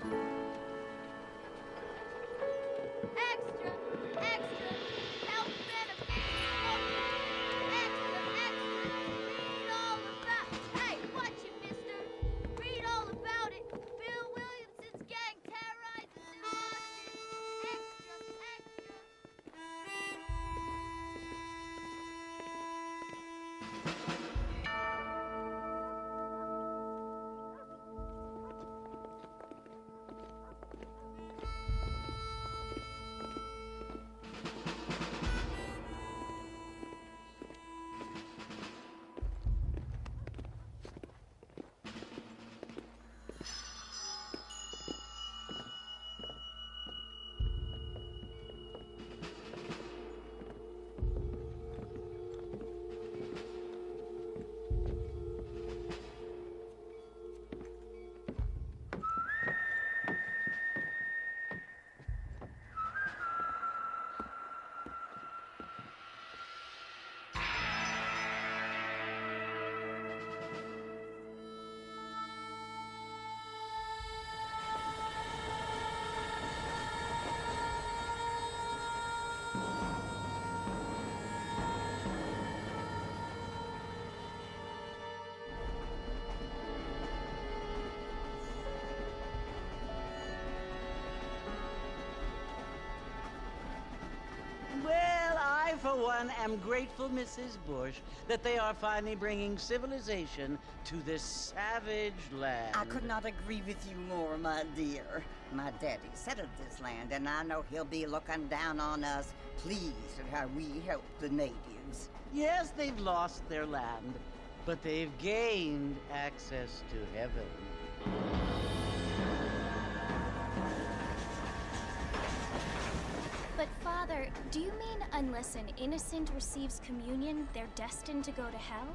Extra! Extra! Health benefits! Extra! Extra! Read all about... Hey, watch it, mister! Read all about it! Bill Williamson's gang terrorizes New Boston! Extra! Extra! Well, I, for one, am grateful, Mrs. Bush, that they are finally bringing civilization to this savage land. I could not agree with you more, my dear. My daddy settled this land, and I know he'll be looking down on us, pleased at how we help the natives. Yes, they've lost their land, but they've gained access to heaven. But Father, do you mean unless an innocent receives communion, they're destined to go to hell?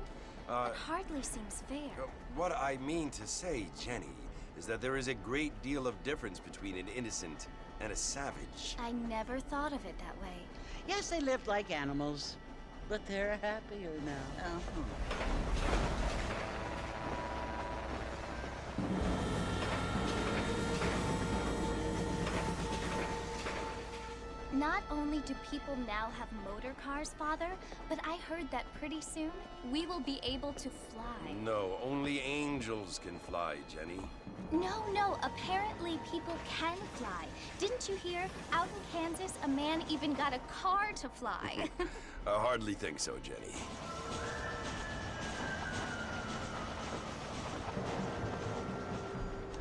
That hardly seems fair. What I mean to say, Jenny, is that there is a great deal of difference between an innocent and a savage. I never thought of it that way. Yes, they lived like animals, but they're happier now. Not only do people now have motor cars, Father, but I heard that pretty soon we will be able to fly. No, only angels can fly, Jenny. No, apparently people can fly. Didn't you hear? Out in Kansas, a man even got a car to fly. I hardly think so, Jenny.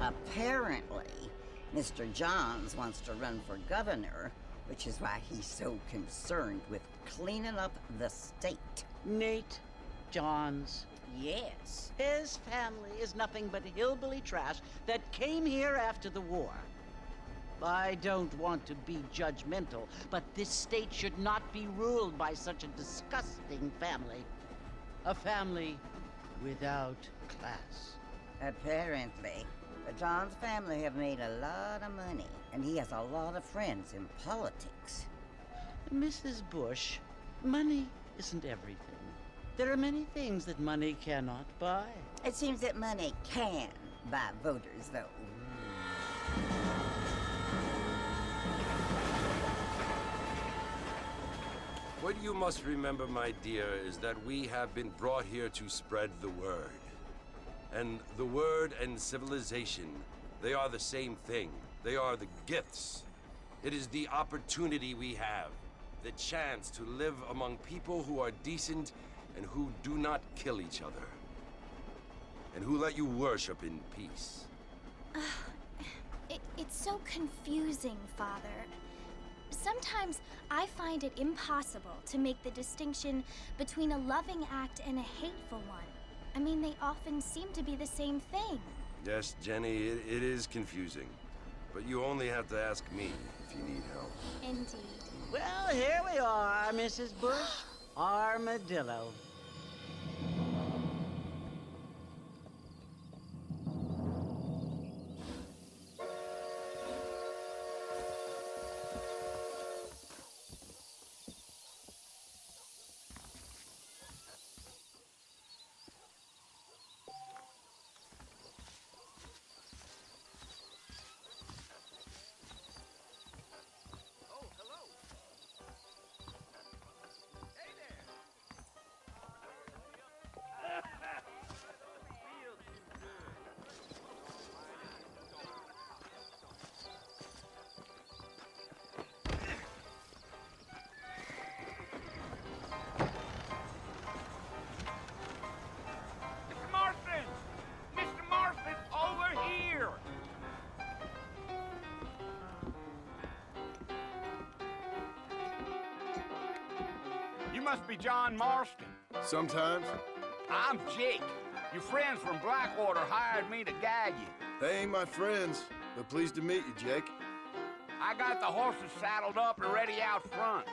Apparently, Mr. Johns wants to run for governor, which is why he's so concerned with cleaning up the state. Nate Johns. Yes. His family is nothing but hillbilly trash that came here after the war. I don't want to be judgmental, but this state should not be ruled by such a disgusting family. A family without class. Apparently. The Johns family have made a lot of money, and he has a lot of friends in politics. Mrs. Bush, money isn't everything. There are many things that money cannot buy. It seems that money can buy voters, though. What you must remember, my dear, is that we have been brought here to spread the word. And the word and civilization, they are the same thing. They are the gifts. It is the opportunity we have, the chance to live among people who are decent and who do not kill each other, and who let you worship in peace. It's so confusing, Father. Sometimes I find it impossible to make the distinction between a loving act and a hateful one. I mean, they often seem to be the same thing. Yes, Jenny, it is confusing. But you only have to ask me if you need help. Indeed. Well, here we are, Mrs. Bush. Armadillo. must be John Marston. Sometimes. I'm Jake. Your friends from Blackwater hired me to guide you. They ain't my friends, but pleased to meet you, Jake. I got the horses saddled up and ready out front.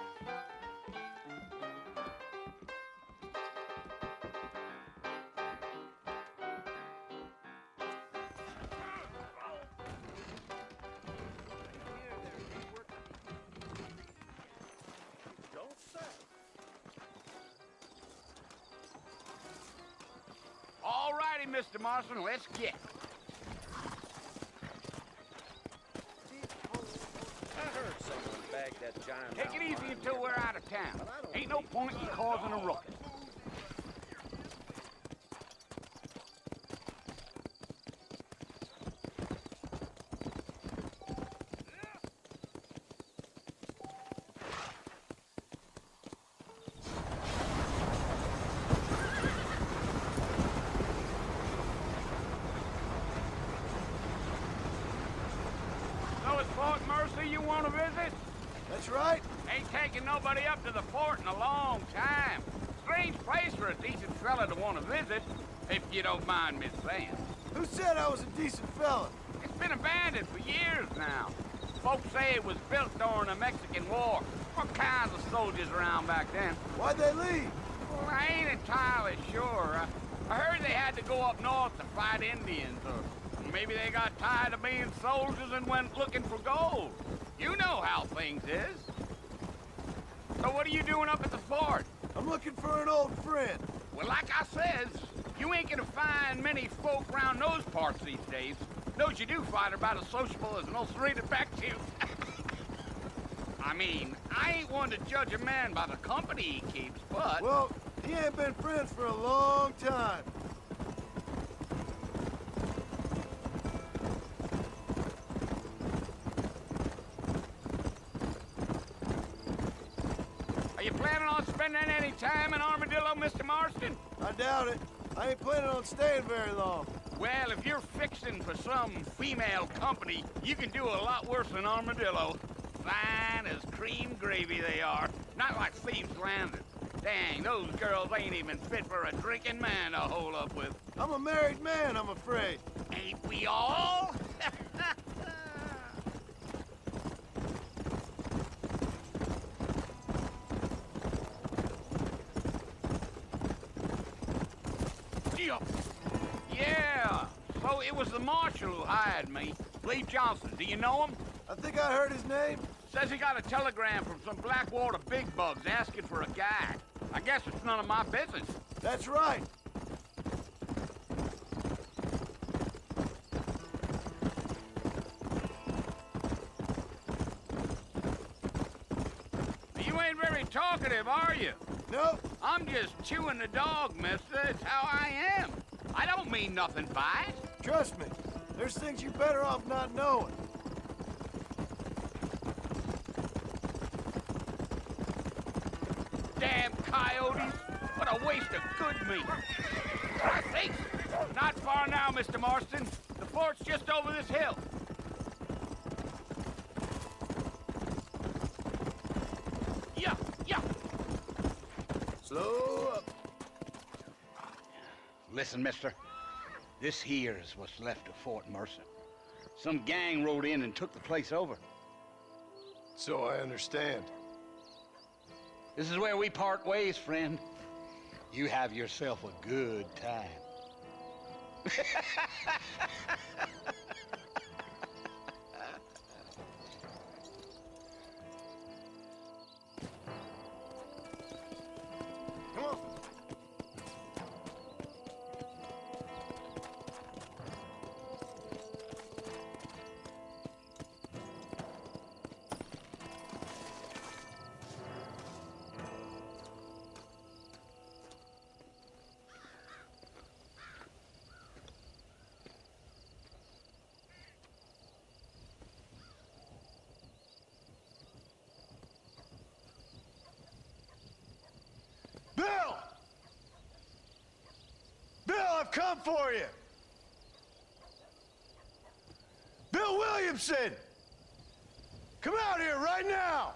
All righty, Mr. Marston, let's get. I heard someone bagged that giant. Take it easy until we're out of town. Ain't no point in causing a ruckus. So it's Fort Mercy you want to visit? That's right. Ain't taking nobody up to the fort in a long time. Strange place for a decent fella to want to visit, if you don't mind me saying. Who said I was a decent fella? It's been abandoned for years now. Folks say it was built during the Mexican War. What kinds of soldiers around back then? Why'd they leave? Well, I ain't entirely sure. I heard they had to go up north to fight Indians, or maybe they got tired of being soldiers and went looking for gold. You know how things is. So what are you doing up at the fort? I'm looking for an old friend. Well, like I says, you ain't gonna find many folk round those parts these days. Those you do find are about as sociable as an ulcerated back tooth. I mean, I ain't one to judge a man by the company he keeps, but... Well, he ain't been friends for a long time. Are you planning on spending any time in Armadillo, Mr. Marston? I doubt it. I ain't planning on staying very long. Well, if you're fixing for some female company, you can do a lot worse than Armadillo. Fine as cream gravy they are. Not like Thieves Landing. Dang, those girls ain't even fit for a drinking man to hole up with. I'm a married man, I'm afraid. Ain't we all? Yeah, so it was the marshal who hired me. Lee Johnson, do you know him? I think I heard his name. Says he got a telegram from some Blackwater big bugs asking for a guide. I guess it's none of my business. That's right. You ain't very talkative, are you? Nope. I'm just chewing the dog, mister. It's how I am. I don't mean nothing by it. Trust me. There's things you're better off not knowing. Damn coyotes. What a waste of good meat. I think. Not far now, Mr. Marston. The fort's just over this hill. Yeah, yeah. Slow up. Listen, mister. This here is what's left of Fort Mercer. Some gang rode in and took the place over. So I understand. This is where we part ways, friend. You have yourself a good time. Come on. Bill! Bill, I've come for you! Bill Williamson! Come out here right now!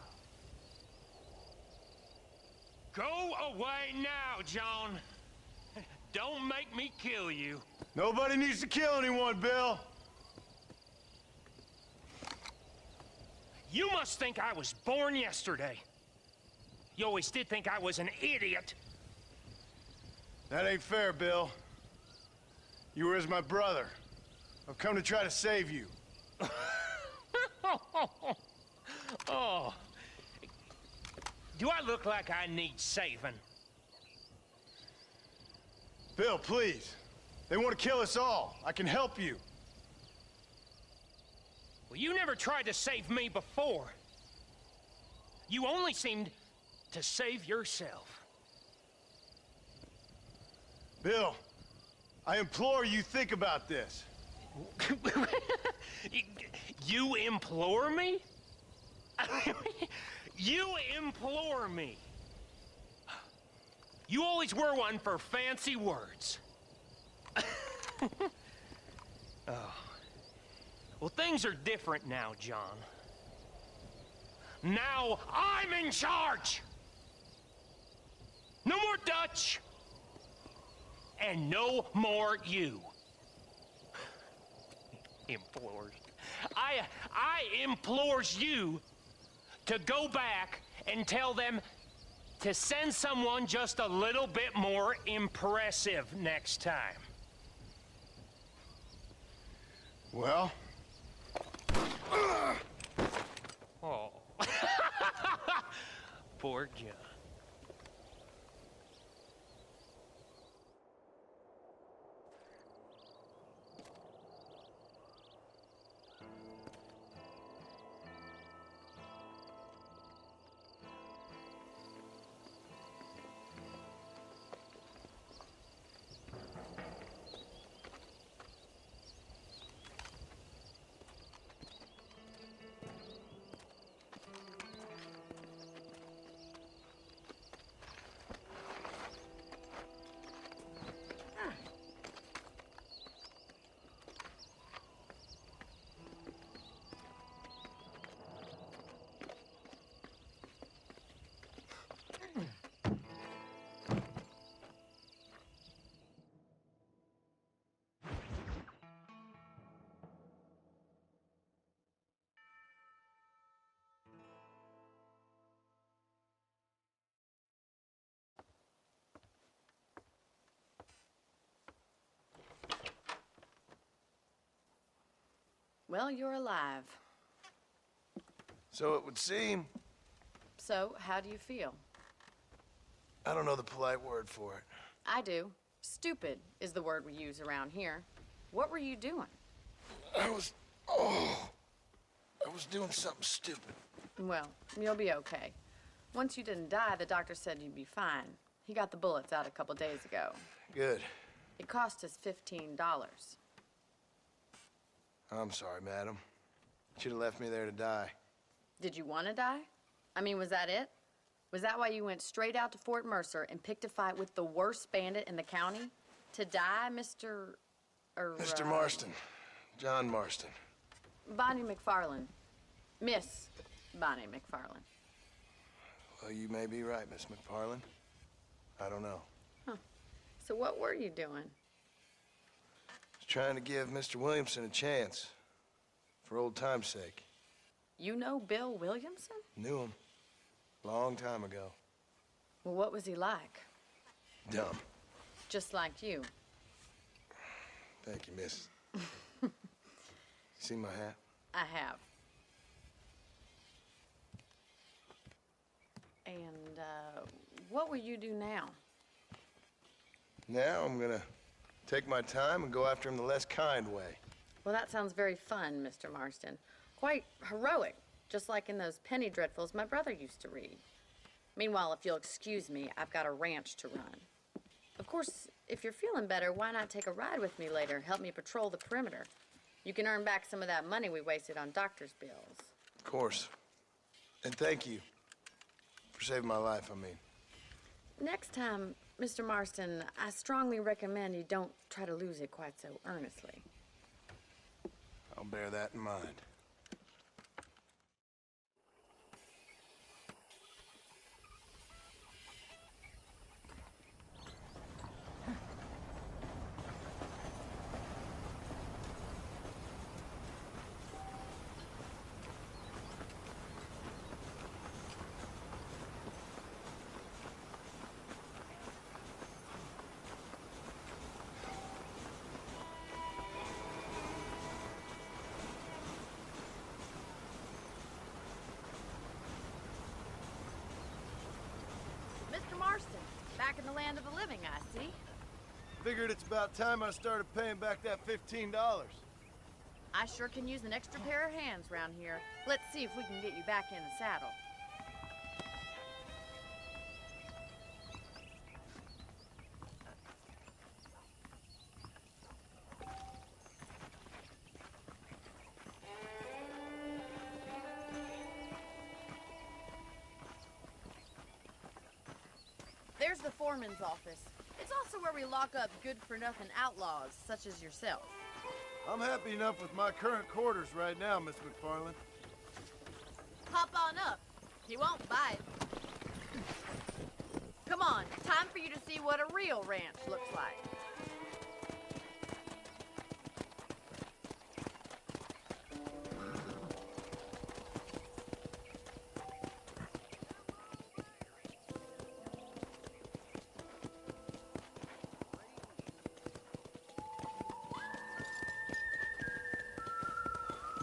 Go away now, John. Don't make me kill you. Nobody needs to kill anyone, Bill. You must think I was born yesterday. You always did think I was an idiot. That ain't fair, Bill. You were as my brother. I've come to try to save you. Oh. Do I look like I need saving? Bill, please. They want to kill us all. I can help you. Well, you never tried to save me before. You only seemed to save yourself. Bill, I implore you think about this. You implore me? You implore me. You always were one for fancy words. Oh. Well, things are different now, John. Now I'm in charge! No more Dutch! And no more you. Implores. I implores you to go back and tell them to send someone just a little bit more impressive next time. Well? Oh. Poor John. Well, you're alive. So it would seem. So, how do you feel? I don't know the polite word for it. I do. Stupid is the word we use around here. What were you doing? I was doing something stupid. Well, you'll be okay. Once you didn't die, the doctor said you'd be fine. He got the bullets out a couple days ago. Good. It cost us $15. I'm sorry, madam. Should have left me there to die. Did you want to die? I mean, was that it? Was that why you went straight out to Fort Mercer and picked a fight with the worst bandit in the county? To die, Mr. Mr. Marston. John Marston. Bonnie McFarland. Miss Bonnie McFarland. Well, you may be right, Miss McFarland. I don't know. Huh. So what were you doing? Trying to give Mr. Williamson a chance. For old time's sake. You know Bill Williamson? Knew him. Long time ago. Well, what was he like? Dumb. Just like you. Thank you, miss. You see my hat? I have. And, what will you do now? Now I'm gonna take my time and go after him the less kind way. Well, that sounds very fun, Mr. Marston. Quite heroic, just like in those penny dreadfuls my brother used to read. Meanwhile, if you'll excuse me, I've got a ranch to run. Of course, if you're feeling better, why not take a ride with me later? Help me patrol the perimeter. You can earn back some of that money we wasted on doctor's bills. Of course. And thank you for saving my life, I mean. Next time, Mr. Marston, I strongly recommend you don't try to lose it quite so earnestly. I'll bear that in mind. Marston. Back in the land of the living, I see. Figured it's about time I started paying back that $15. I sure can use an extra pair of hands round here. Let's see if we can get you back in the saddle. There's the foreman's office. It's also where we lock up good-for-nothing outlaws, such as yourself. I'm happy enough with my current quarters right now, Miss McFarland. Hop on up. He won't bite. Come on, time for you to see what a real ranch looks like.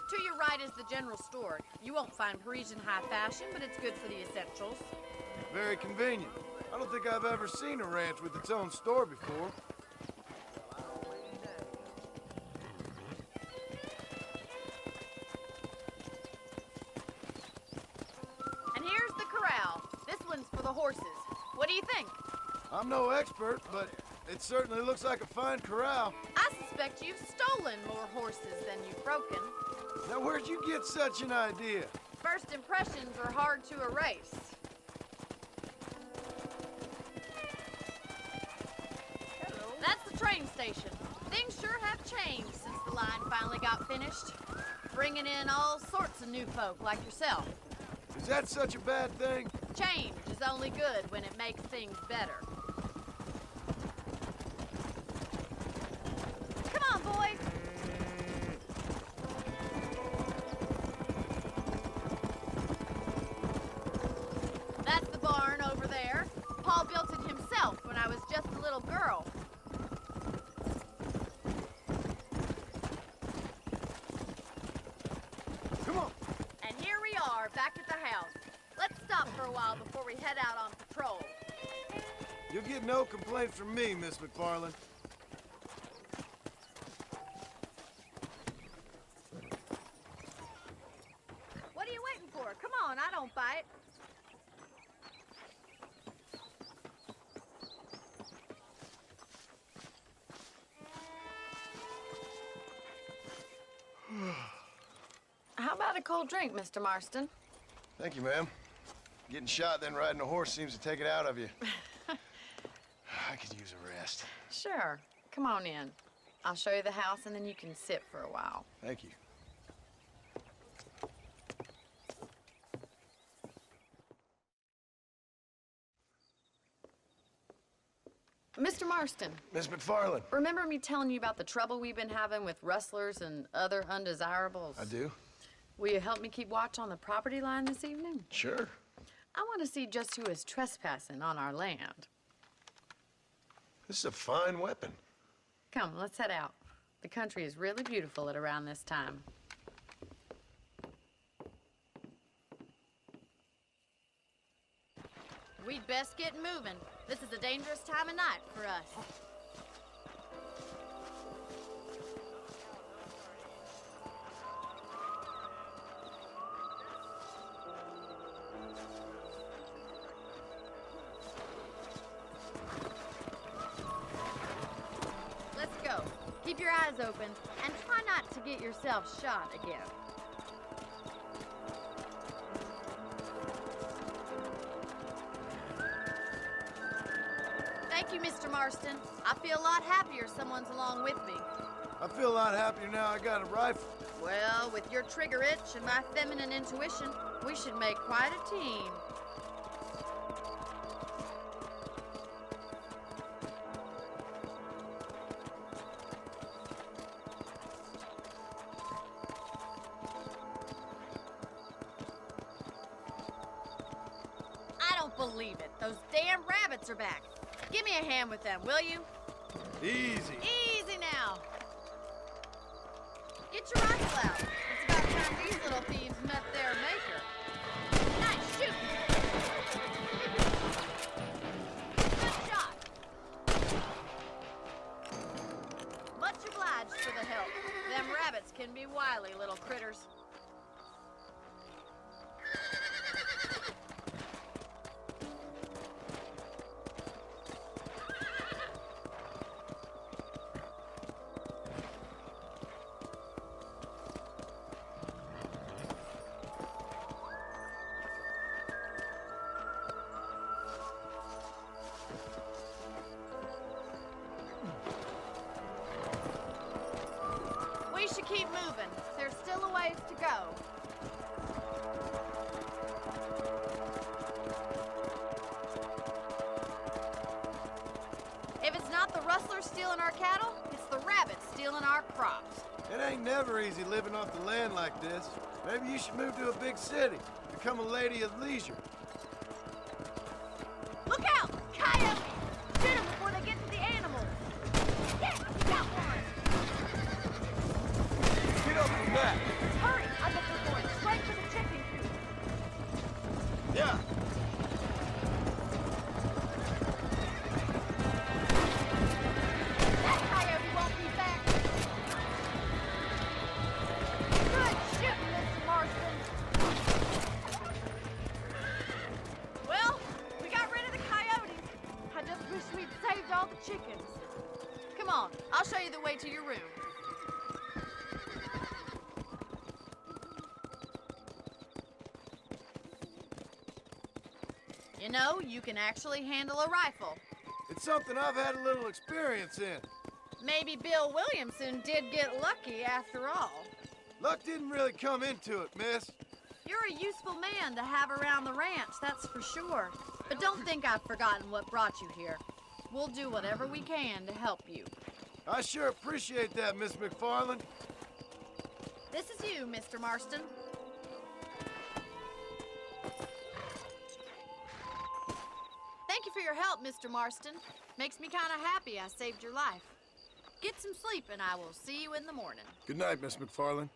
To your right is the general store. You won't find Parisian high fashion, but it's good for the essentials. Very convenient. I don't think I've ever seen a ranch with its own store before. And here's the corral. This one's for the horses. What do you think? I'm no expert, but it certainly looks like a fine corral. I suspect you've stolen more horses than you've broken. Now, where'd you get such an idea? First impressions are hard to erase. That's the train station. Things sure have changed since the line finally got finished. Bringing in all sorts of new folk like yourself. Is that such a bad thing? Change is only good when it makes things better. Come on, boys. That's the barn over there. Paul built it himself when I was just a little girl. Come on. And here we are, back at the house. Let's stop for a while before we head out on patrol. You'll get no complaints from me, Miss McFarland. What are you waiting for? Come on, I don't bite. How about a cold drink, Mr. Marston? Thank you, ma'am. Getting shot, then riding a horse seems to take it out of you. I could use a rest. Sure. Come on in. I'll show you the house, and then you can sit for a while. Thank you. Mr. Marston, Miss McFarland. remember me telling you about the trouble we've been having with rustlers and other undesirables? I do? Will you help me keep watch on the property line this evening? Sure. I want to see just who is trespassing on our land. This is a fine weapon. Come, let's head out. The country is really beautiful at around this time. We'd best get moving. This is a dangerous time of night for us. Let's go. Keep your eyes open and try not to get yourself shot again. Thank you, Mr. Marston. I feel a lot happier someone's along with me. I feel a lot happier now I got a rifle. Well, with your trigger itch and my feminine intuition, we should make quite a team. I don't believe it. Those damn rabbits are back. Give me a hand with them, will you? Easy. Easy now. Get your rifle out. It's about time these little thieves met their maker. Nice shooting. can be wily, little critters. We should keep moving. There's still a ways to go. If it's not the rustlers stealing our cattle, it's the rabbits stealing our crops. It ain't never easy living off the land like this. Maybe you should move to a big city. Become a lady of leisure. Look out! Coyotes! Shoot them before they get to the animals! Yeah, you got one! Get up from that. Hurry! I bet they're going straight for the chicken coop. Yeah. That coyote won't be back. Good shooting, Mr. Marston. Well, we got rid of the coyotes. I just wish we'd saved all the chickens. Come on, I'll show you the way to your room. You know, you can actually handle a rifle. It's something I've had a little experience in. Maybe Bill Williamson did get lucky after all. Luck didn't really come into it, miss. You're a useful man to have around the ranch, that's for sure. But don't think I've forgotten what brought you here. We'll do whatever we can to help you. I sure appreciate that, Miss McFarland. This is you, Mr. Marston. Thank you for your help, Mr. Marston. Makes me kind of happy I saved your life. Get some sleep and I will see you in the morning. Good night, Miss McFarland.